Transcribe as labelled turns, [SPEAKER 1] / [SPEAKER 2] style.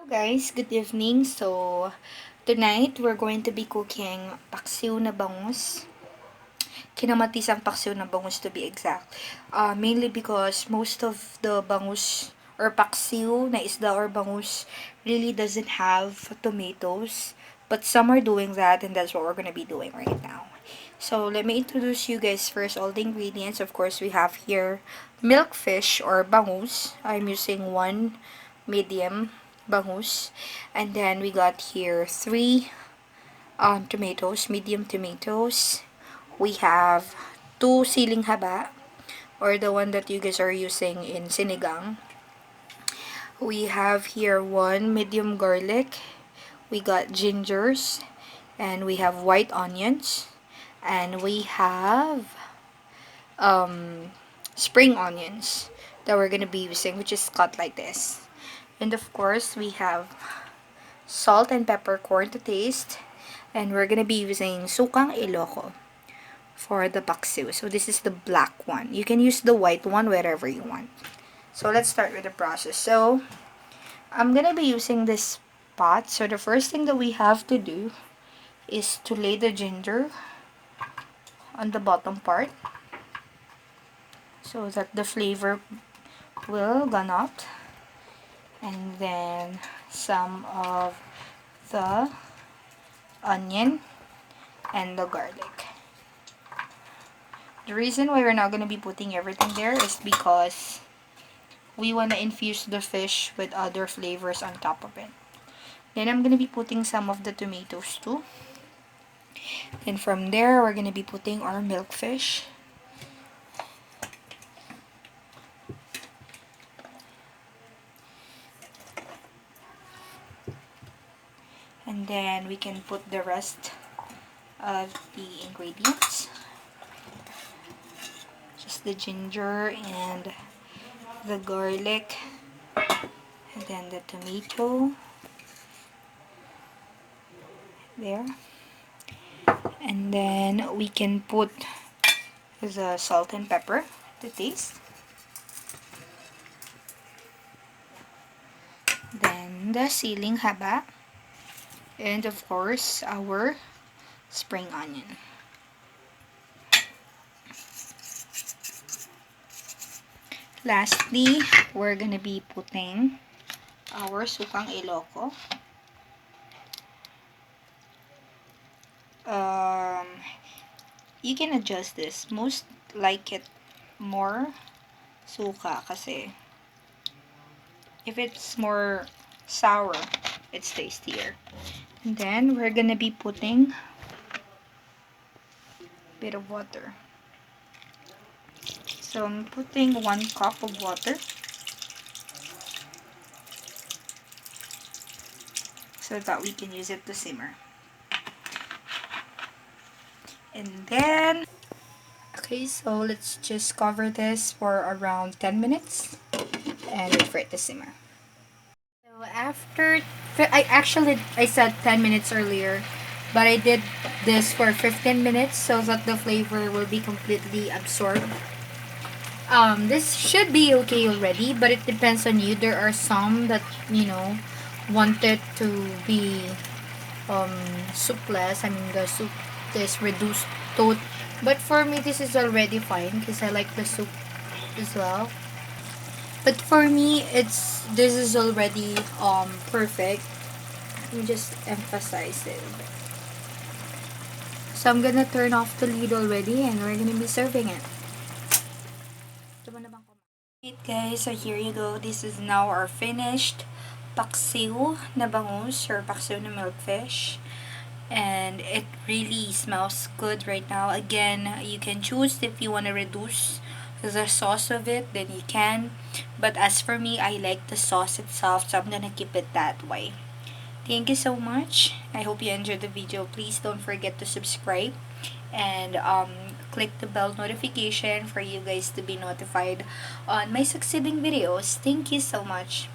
[SPEAKER 1] Hello guys, good evening. So, tonight we're going to be cooking paksiw na bangus. Kinamatisang paksiw na bangus to be exact. Mainly because most of the bangus or paksiw na isda or bangus really doesn't have tomatoes. But some are doing that, and that's what we're going to be doing right now. So, let me introduce you guys first all the ingredients. Of course, we have here milkfish or bangus. I'm using one medium bangus, and then we got here three tomatoes, medium tomatoes. We have two siling haba, or the one that you guys are using in sinigang. We have here one medium garlic. We got gingers, and we have white onions, and we have spring onions that we're gonna be using, which is cut like this. And of course, we have salt and peppercorn to taste. And we're gonna be using sukang iloko for the paksiw. So this is the black one. You can use the white one wherever you want. So let's start with the process. So I'm gonna be using this pot. So the first thing that we have to do is to lay the ginger on the bottom part so that the flavor will gone out. And then some of the onion and the garlic. The reason why we're not going to be putting everything there is because we want to infuse the fish with other flavors on top of it. Then I'm going to be putting some of the tomatoes too. Then from there, we're going to be putting our milkfish. And then we can put the rest of the ingredients. Just the ginger and the garlic. And then the tomato. There. And then we can put the salt and pepper to taste. Then the siling haba. And of course, our spring onion. Lastly, we're gonna be putting our sukang iloko. You can adjust this. Most like it more suka kasi if it's more sour, it's tastier. And then we're gonna be putting a bit of water. So I'm putting 1 cup of water so that we can use it to simmer. And then, okay, so let's just cover this for around 10 minutes and wait for it to simmer. So after, I said 10 minutes earlier, but I did this for 15 minutes so that the flavor will be completely absorbed. This should be okay already, but it depends on you. There are some that, want it to be soupless. I mean, the soup is reduced to. But for me, this is already fine because I like the soup as well. But for me, this is already perfect. Let me just emphasize it a bit. So I'm gonna turn off the lid already, and we're gonna be serving it. Alright guys, so here you go. This is now our finished paksiw na bangus or paksiw na milkfish. And it really smells good right now. Again, you can choose if you want to reduce the sauce of it, then you can. But as for me, I like the sauce itself, so I'm gonna keep it that way. Thank you so much. I hope you enjoyed the video. Please don't forget to subscribe and click the bell notification for you guys to be notified on my succeeding videos. Thank you so much.